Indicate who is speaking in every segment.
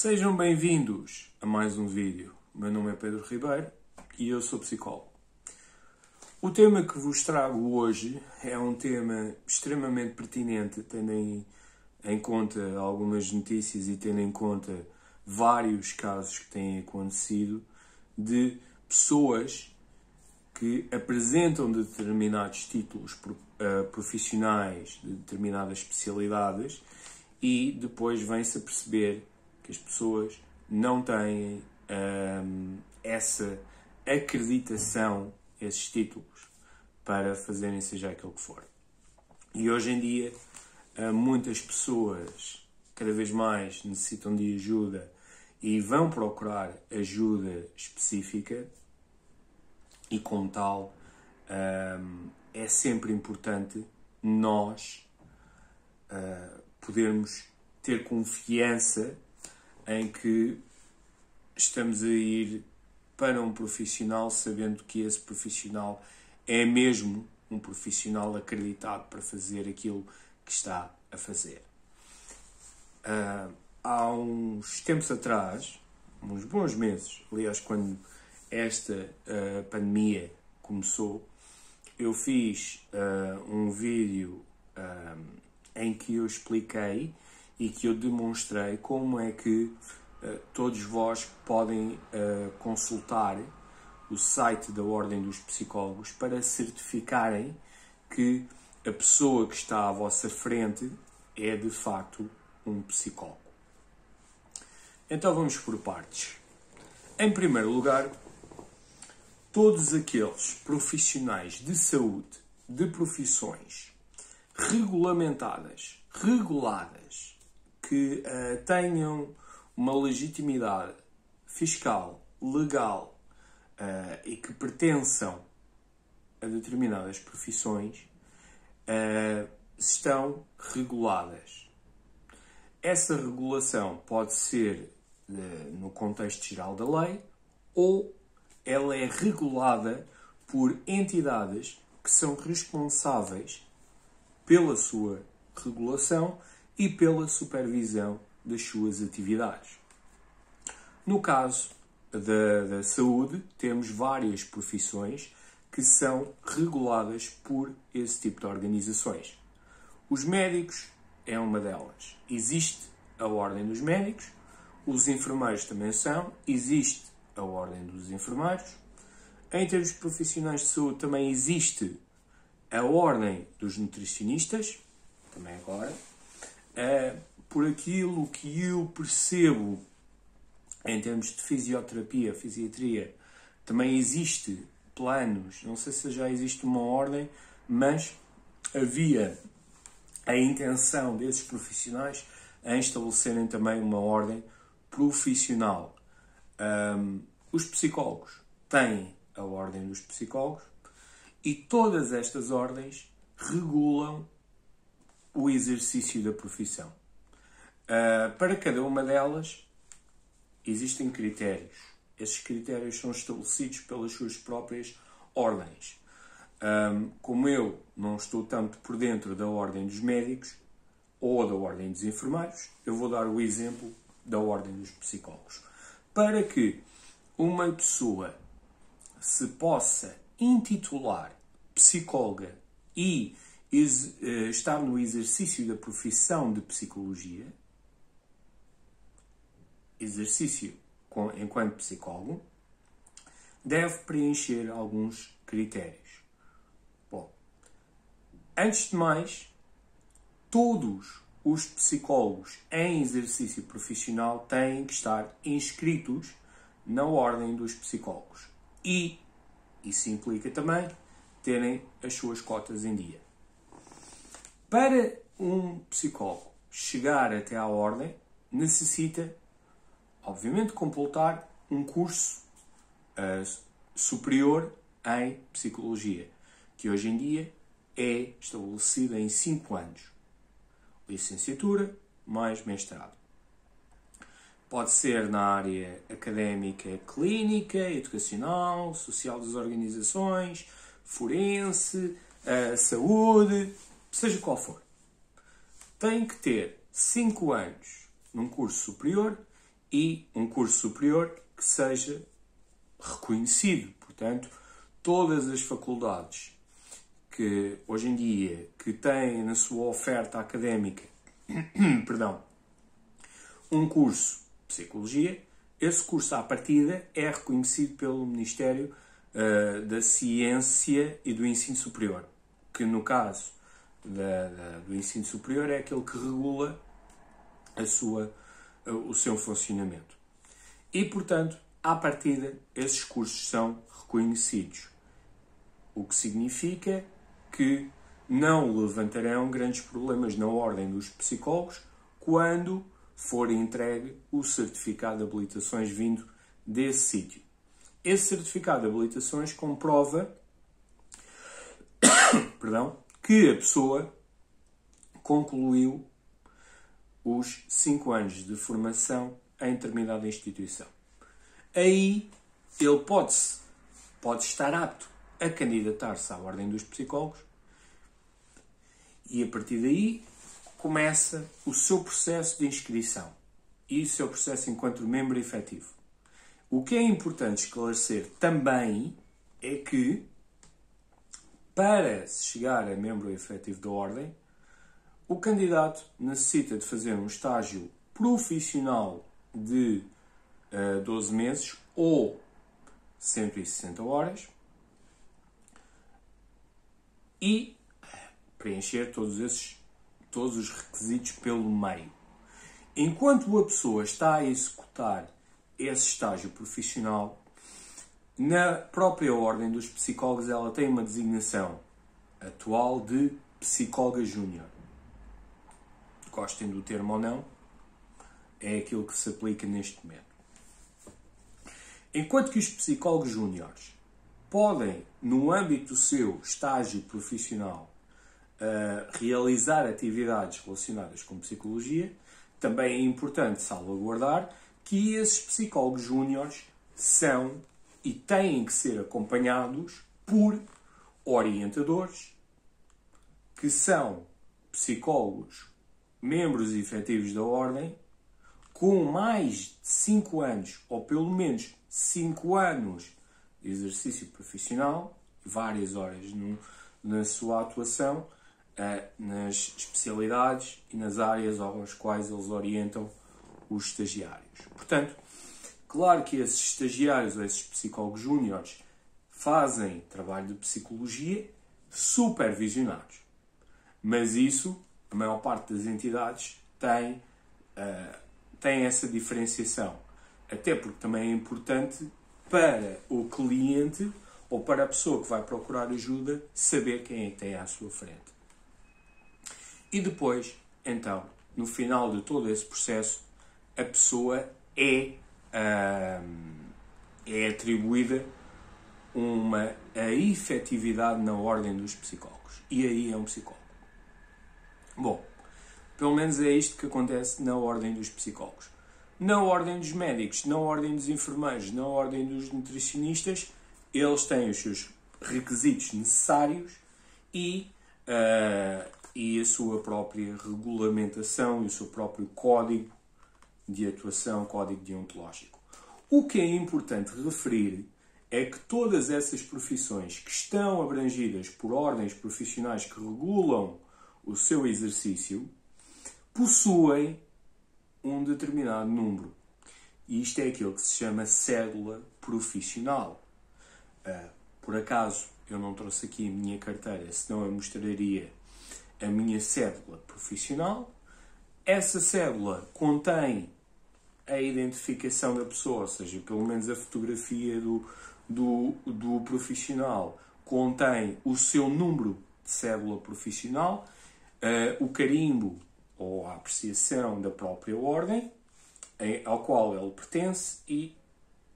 Speaker 1: Sejam bem-vindos a mais um vídeo. O meu nome é Pedro Ribeiro e eu sou psicólogo. O tema que vos trago hoje é um tema extremamente pertinente, tendo em conta algumas notícias e tendo em conta vários casos que têm acontecido de pessoas que apresentam determinados títulos profissionais de determinadas especialidades e depois vem-se a perceber que as pessoas não têm essa acreditação, esses títulos, para fazerem seja aquilo que for. E hoje em dia, muitas pessoas cada vez mais necessitam de ajuda e vão procurar ajuda específica e, como tal, é sempre importante nós podermos ter confiança em que estamos a ir para um profissional sabendo que esse profissional é mesmo um profissional acreditado para fazer aquilo que está a fazer. Há uns tempos atrás, uns bons meses, aliás, quando esta pandemia começou, eu fiz um vídeo em que eu expliquei e que eu demonstrei como é que todos vós podem consultar o site da Ordem dos Psicólogos para certificarem que a pessoa que está à vossa frente é de facto um psicólogo. Então vamos por partes. Em primeiro lugar, todos aqueles profissionais de saúde, de profissões regulamentadas, reguladas, que tenham uma legitimidade fiscal, legal e que pertençam a determinadas profissões, estão reguladas. Essa regulação pode ser no contexto geral da lei ou ela é regulada por entidades que são responsáveis pela sua regulação e pela supervisão das suas atividades. No caso da saúde, temos várias profissões que são reguladas por esse tipo de organizações. Os médicos é uma delas. Existe a Ordem dos Médicos, os enfermeiros também são, existe a Ordem dos Enfermeiros. Em termos profissionais de saúde também existe a Ordem dos Nutricionistas, também agora. Por aquilo que eu percebo em termos de fisioterapia, fisiatria, também existe planos, não sei se já existe uma ordem, mas havia a intenção desses profissionais em estabelecerem também uma ordem profissional. Os psicólogos têm a Ordem dos Psicólogos e todas estas ordens regulam o exercício da profissão. Para cada uma delas existem critérios. Esses critérios são estabelecidos pelas suas próprias ordens. Como eu não estou tanto por dentro da Ordem dos Médicos ou da Ordem dos Enfermeiros, eu vou dar o exemplo da Ordem dos Psicólogos. Para que uma pessoa se possa intitular psicóloga e estar no exercício da profissão de psicologia, exercício enquanto psicólogo, deve preencher alguns critérios. Bom, antes de mais, todos os psicólogos em exercício profissional têm que estar inscritos na Ordem dos Psicólogos. E isso implica também terem as suas cotas em dia. Para um psicólogo chegar até à ordem, necessita, obviamente, completar um curso superior em psicologia, que hoje em dia é estabelecido em 5 anos. Licenciatura mais mestrado. Pode ser na área académica, clínica, educacional, social das organizações, forense, saúde, seja qual for. Tem que ter 5 anos num curso superior e um curso superior que seja reconhecido. Portanto, todas as faculdades que hoje em dia que têm na sua oferta académica perdão, um curso de Psicologia, esse curso à partida é reconhecido pelo Ministério da Ciência e do Ensino Superior, que no caso do ensino superior é aquele que regula o seu funcionamento. E, portanto, à partida, esses cursos são reconhecidos, o que significa que não levantarão grandes problemas na ordem dos psicólogos quando for entregue o certificado de habilitações vindo desse sítio. Esse certificado de habilitações comprova que a pessoa concluiu os 5 anos de formação em determinada instituição. Aí ele pode estar apto a candidatar-se à Ordem dos Psicólogos e a partir daí começa o seu processo de inscrição e o seu processo enquanto membro efetivo. O que é importante esclarecer também é que para se chegar a membro efetivo da Ordem, o candidato necessita de fazer um estágio profissional de 12 meses ou 160 horas e preencher todos os requisitos pelo meio. Enquanto a pessoa está a executar esse estágio profissional, na própria Ordem dos Psicólogos ela tem uma designação atual de psicóloga júnior. Gostem do termo ou não, é aquilo que se aplica neste momento. Enquanto que os psicólogos júniores podem, no âmbito do seu estágio profissional, realizar atividades relacionadas com psicologia, também é importante salvaguardar que esses psicólogos júniores são e têm que ser acompanhados por orientadores que são psicólogos, membros efetivos da Ordem, com mais de 5 anos, ou pelo menos 5 anos de exercício profissional, várias horas na sua atuação, nas especialidades e nas áreas às quais eles orientam os estagiários. Portanto, claro que esses estagiários ou esses psicólogos júniores fazem trabalho de psicologia supervisionados. Mas isso, a maior parte das entidades tem essa diferenciação. Até porque também é importante para o cliente ou para a pessoa que vai procurar ajuda saber quem é que tem à sua frente. E depois, então, no final de todo esse processo, a pessoa é atribuída a efetividade na Ordem dos Psicólogos. E aí é um psicólogo. Bom, pelo menos é isto que acontece na Ordem dos Psicólogos. Na Ordem dos Médicos, na Ordem dos Enfermeiros, na Ordem dos Nutricionistas, eles têm os seus requisitos necessários e a sua própria regulamentação e o seu próprio código de atuação, código deontológico. O que é importante referir é que todas essas profissões que estão abrangidas por ordens profissionais que regulam o seu exercício possuem um determinado número. E isto é aquilo que se chama cédula profissional. Por acaso, eu não trouxe aqui a minha carteira, senão eu mostraria a minha cédula profissional. Essa cédula contém a identificação da pessoa, ou seja, pelo menos a fotografia do profissional, contém o seu número de cédula profissional, o carimbo ou a apreciação da própria ordem ao qual ele pertence e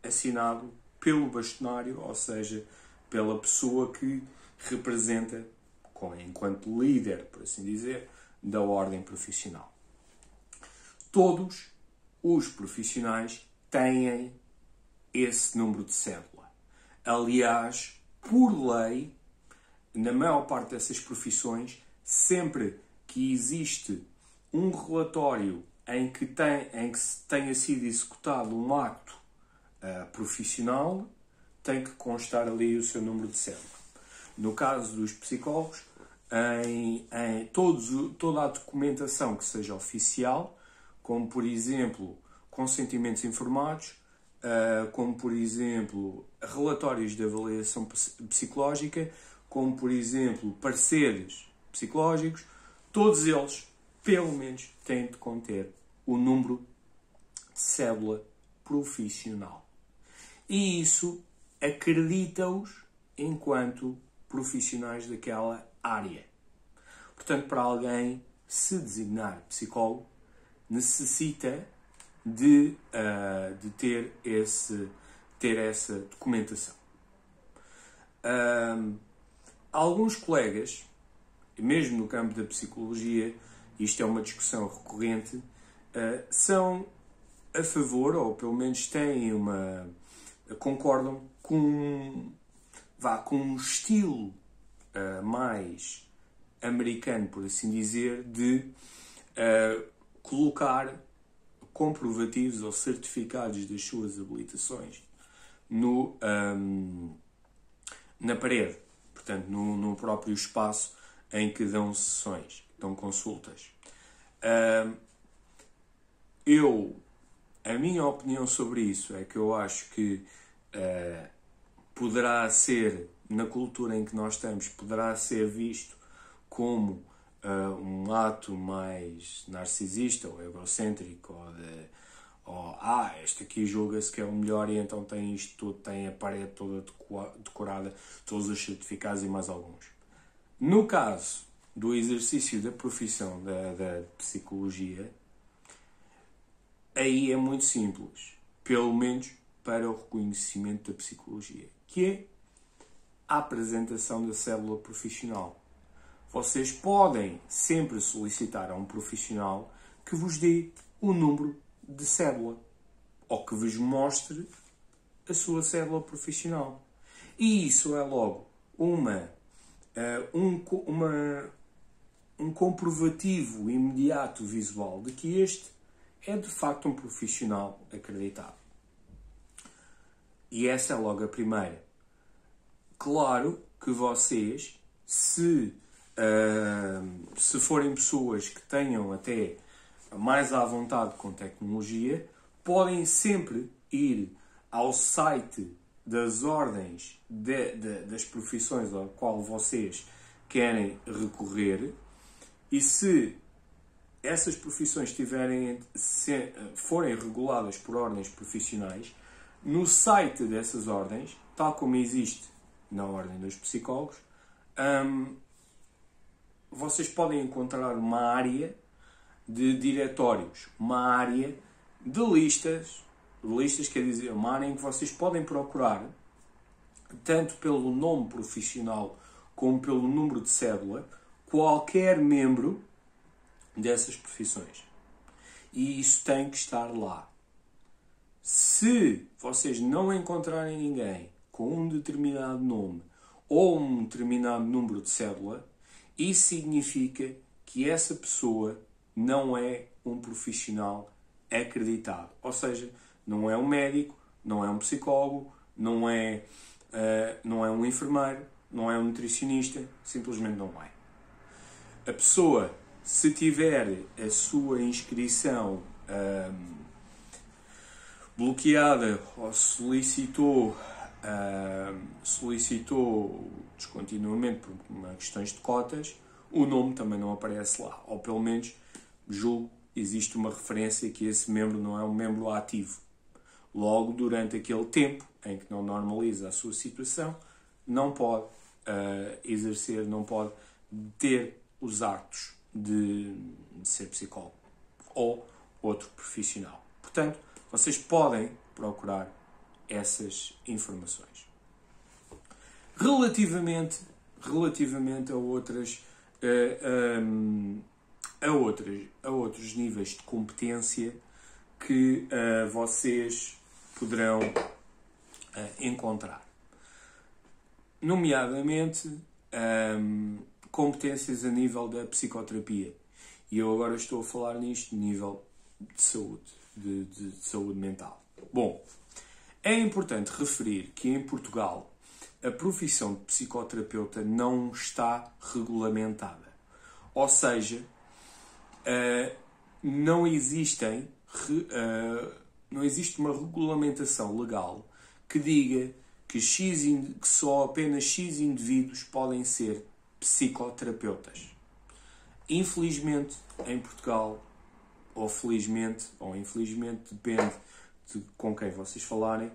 Speaker 1: assinado pelo bastonário, ou seja, pela pessoa que representa, enquanto líder, por assim dizer, da ordem profissional. Todos os profissionais têm esse número de cédula. Aliás, por lei, na maior parte dessas profissões, sempre que existe um relatório em que tenha sido executado um acto profissional, tem que constar ali o seu número de cédula. No caso dos psicólogos, toda a documentação que seja oficial, como por exemplo consentimentos informados, como por exemplo relatórios de avaliação psicológica, como por exemplo pareceres psicológicos, todos eles, pelo menos, têm de conter o número de cédula profissional. E isso acredita-os enquanto profissionais daquela área. Portanto, para alguém se designar psicólogo, necessita de ter essa documentação. Alguns colegas, mesmo no campo da psicologia, isto é uma discussão recorrente, são a favor, ou pelo menos concordam com um estilo mais americano, por assim dizer, de colocar comprovativos ou certificados das suas habilitações na parede, portanto, no próprio espaço em que dão sessões, dão consultas. A minha opinião sobre isso é que eu acho que poderá ser, na cultura em que nós estamos, poderá ser visto como um ato mais narcisista ou egocêntrico, este aqui julga-se que é o melhor e então tem isto tudo, tem a parede toda decorada, todos os certificados e mais alguns. No caso do exercício da profissão da psicologia, aí é muito simples, pelo menos para o reconhecimento da psicologia, que é a apresentação da cédula profissional. Vocês podem sempre solicitar a um profissional que vos dê o número de cédula ou que vos mostre a sua cédula profissional. E isso é logo um comprovativo imediato visual de que este é de facto um profissional acreditado. E essa é logo a primeira. Claro que vocês, se forem pessoas que tenham até mais à vontade com tecnologia, podem sempre ir ao site das ordens das profissões ao qual vocês querem recorrer, e se essas profissões forem reguladas por ordens profissionais, no site dessas ordens, tal como existe na ordem dos psicólogos, vocês podem encontrar uma área de diretórios, uma área de listas, quer dizer, uma área em que vocês podem procurar, tanto pelo nome profissional como pelo número de cédula, qualquer membro dessas profissões. E isso tem que estar lá. Se vocês não encontrarem ninguém com um determinado nome ou um determinado número de cédula, isso significa que essa pessoa não é um profissional acreditado. Ou seja, não é um médico, não é um psicólogo, não é um enfermeiro, não é um nutricionista, simplesmente não é. A pessoa, se tiver a sua inscrição bloqueada ou solicitou descontinuamente por questões de cotas, o nome também não aparece lá. Ou pelo menos, julgo, existe uma referência que esse membro não é um membro ativo. Logo, durante aquele tempo em que não normaliza a sua situação, não pode exercer, não pode ter os atos de ser psicólogo ou outro profissional. Portanto, vocês podem procurar essas informações. Relativamente a outros níveis de competência que vocês poderão encontrar, nomeadamente competências a nível da psicoterapia. E eu agora estou a falar nisto a nível de saúde, de saúde mental. Bom, é importante referir que em Portugal a profissão de psicoterapeuta não está regulamentada. Ou seja, não existe uma regulamentação legal que diga que só apenas X indivíduos podem ser psicoterapeutas. Infelizmente, em Portugal, ou felizmente, ou infelizmente, depende de com quem vocês falarem,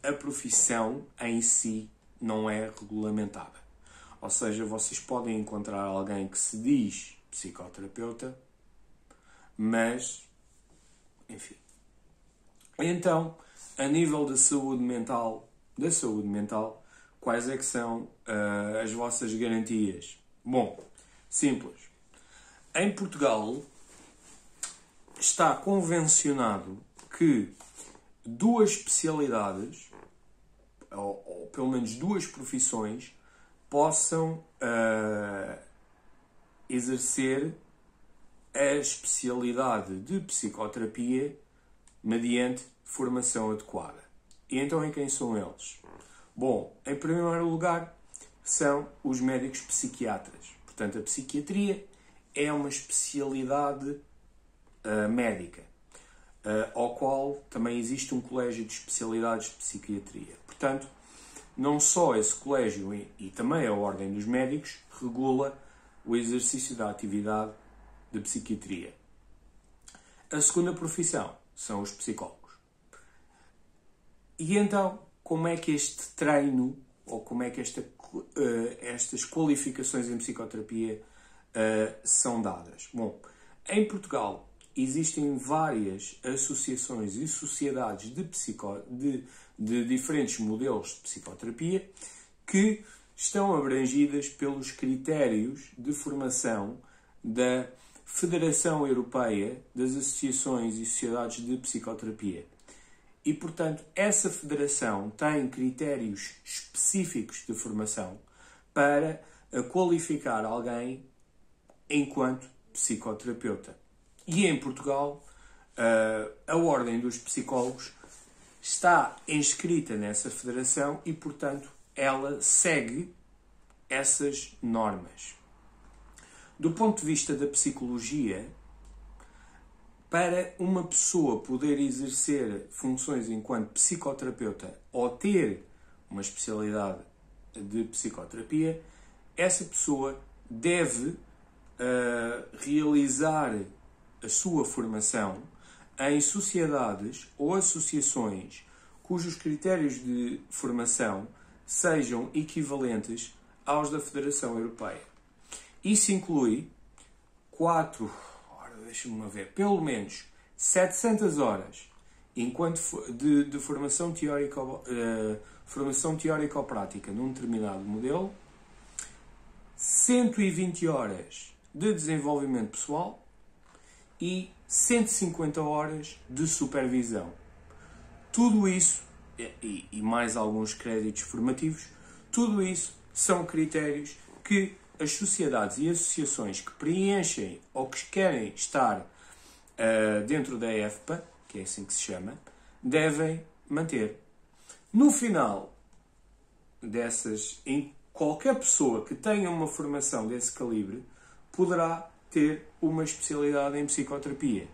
Speaker 1: a profissão em si não é regulamentada. Ou seja, vocês podem encontrar alguém que se diz psicoterapeuta, mas, enfim. Então, a nível da saúde mental, quais é que são as vossas garantias? Bom, simples. Em Portugal está convencionado que duas especialidades, ou pelo menos duas profissões, possam exercer a especialidade de psicoterapia mediante formação adequada. E então, em quem são eles? Bom, em primeiro lugar, são os médicos psiquiatras. Portanto, a psiquiatria é uma especialidade médica, ao qual também existe um colégio de especialidades de psiquiatria. Portanto, não só esse colégio e também a Ordem dos Médicos regula o exercício da atividade de psiquiatria. A segunda profissão são os psicólogos. E então, como é que este treino, ou como é que estas qualificações em psicoterapia são dadas? Bom, em Portugal existem várias associações e sociedades de diferentes modelos de psicoterapia que estão abrangidas pelos critérios de formação da Federação Europeia das Associações e Sociedades de Psicoterapia. E, portanto, essa federação tem critérios específicos de formação para qualificar alguém enquanto psicoterapeuta. E em Portugal, a Ordem dos Psicólogos está inscrita nessa federação e, portanto, ela segue essas normas. Do ponto de vista da psicologia, para uma pessoa poder exercer funções enquanto psicoterapeuta ou ter uma especialidade de psicoterapia, essa pessoa deve realizar a sua formação em sociedades ou associações cujos critérios de formação sejam equivalentes aos da Federação Europeia. Isso inclui pelo menos 700 horas de formação teórico-prática num determinado modelo, 120 horas de desenvolvimento pessoal e 150 horas de supervisão. Tudo isso, e mais alguns créditos formativos, tudo isso são critérios que as sociedades e associações que preenchem ou que querem estar dentro da EFPA, que é assim que se chama, devem manter. No final qualquer pessoa que tenha uma formação desse calibre poderá ter uma especialidade em psicoterapia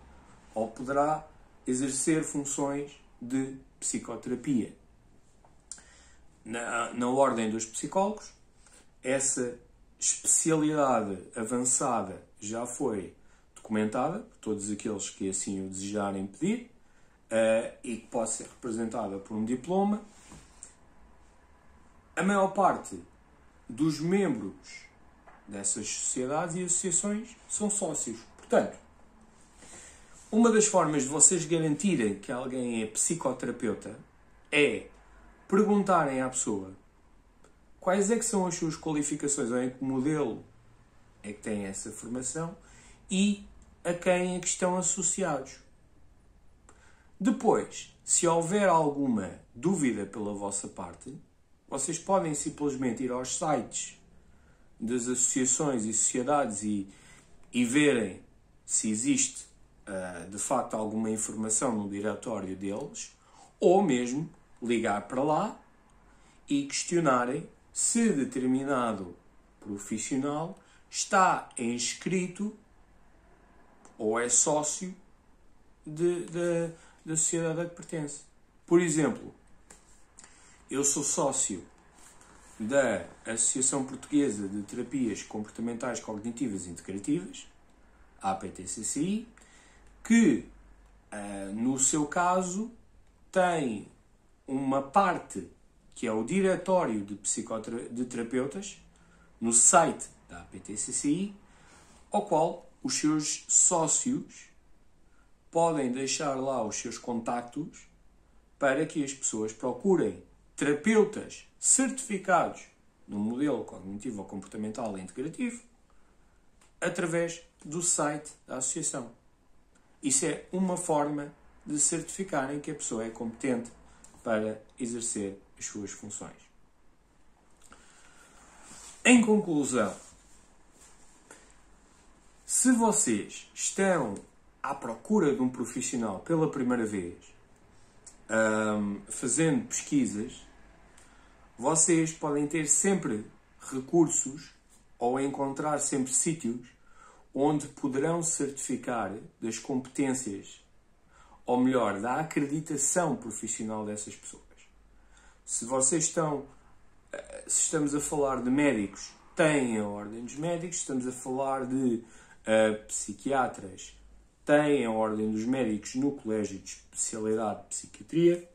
Speaker 1: ou poderá exercer funções de psicoterapia. Na Ordem dos Psicólogos, essa especialidade avançada já foi documentada por todos aqueles que assim o desejarem pedir e que pode ser representada por um diploma. A maior parte dos membros dessas sociedades e associações são sócios. Portanto, uma das formas de vocês garantirem que alguém é psicoterapeuta é perguntarem à pessoa quais é que são as suas qualificações, ou em que modelo é que tem essa formação e a quem é que estão associados. Depois, se houver alguma dúvida pela vossa parte, vocês podem simplesmente ir aos sites das associações e sociedades e verem se existe de facto alguma informação no diretório deles, ou mesmo ligar para lá e questionarem se determinado profissional está inscrito ou é sócio da sociedade a que pertence. Por exemplo, eu sou sócio da Associação Portuguesa de Terapias Comportamentais Cognitivas Integrativas, a APTCCI, que, no seu caso, tem uma parte que é o Diretório de Terapeutas, no site da APTCCI, ao qual os seus sócios podem deixar lá os seus contactos para que as pessoas procurem terapeutas certificados no modelo cognitivo ou comportamental integrativo através do site da associação. Isso é uma forma de certificarem que a pessoa é competente para exercer as suas funções. Em conclusão, se vocês estão à procura de um profissional pela primeira vez, fazendo pesquisas, vocês podem ter sempre recursos ou encontrar sempre sítios onde poderão certificar das competências, ou melhor, da acreditação profissional dessas pessoas. Se estamos a falar de médicos, têm a Ordem dos Médicos. Estamos a falar de psiquiatras, têm a Ordem dos Médicos no Colégio de Especialidade de Psiquiatria.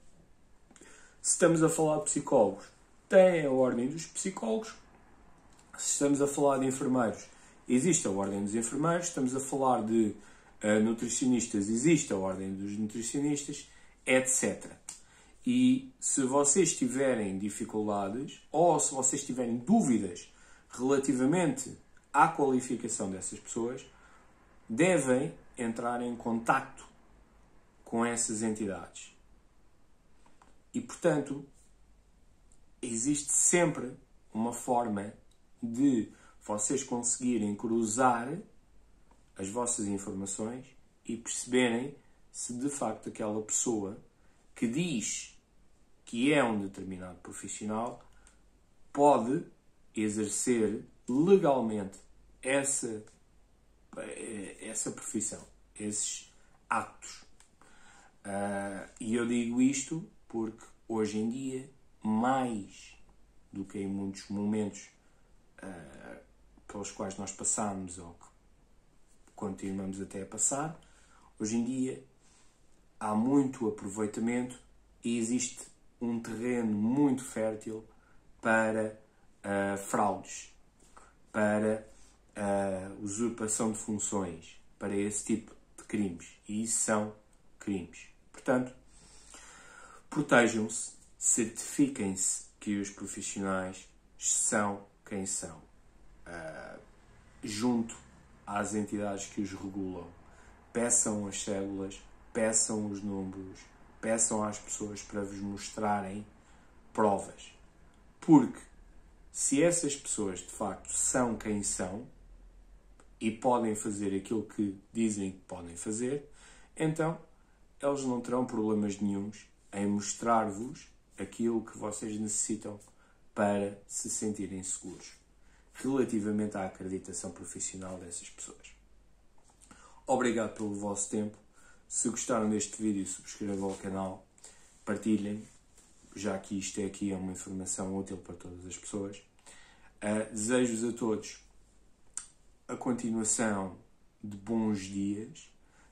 Speaker 1: Se estamos a falar de psicólogos, têm a Ordem dos Psicólogos. Se estamos a falar de enfermeiros, existe a Ordem dos Enfermeiros. Estamos a falar de nutricionistas, existe a Ordem dos Nutricionistas, etc. E se vocês tiverem dificuldades ou se vocês tiverem dúvidas relativamente à qualificação dessas pessoas, devem entrar em contacto com essas entidades. E, portanto, existe sempre uma forma de vocês conseguirem cruzar as vossas informações e perceberem se de facto aquela pessoa que diz que é um determinado profissional pode exercer legalmente essa profissão, esses atos. E eu digo isto porque hoje em dia, mais do que em muitos momentos pelos quais nós passamos ou que continuamos até a passar, hoje em dia há muito aproveitamento e existe um terreno muito fértil para fraudes, para usurpação de funções, para esse tipo de crimes. E isso são crimes. Portanto, protejam-se, certifiquem-se que os profissionais são quem são, junto às entidades que os regulam. Peçam as cédulas, peçam os números, peçam às pessoas para vos mostrarem provas. Porque se essas pessoas de facto são quem são e podem fazer aquilo que dizem que podem fazer, então eles não terão problemas nenhuns em mostrar-vos aquilo que vocês necessitam para se sentirem seguros relativamente à acreditação profissional dessas pessoas. Obrigado pelo vosso tempo. Se gostaram deste vídeo, subscrevam o canal, partilhem, já que isto é uma informação útil para todas as pessoas. Desejo-vos a todos a continuação de bons dias,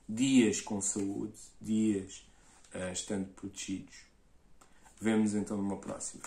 Speaker 1: dias com saúde, dias estando protegidos. Vemo-nos então numa próxima.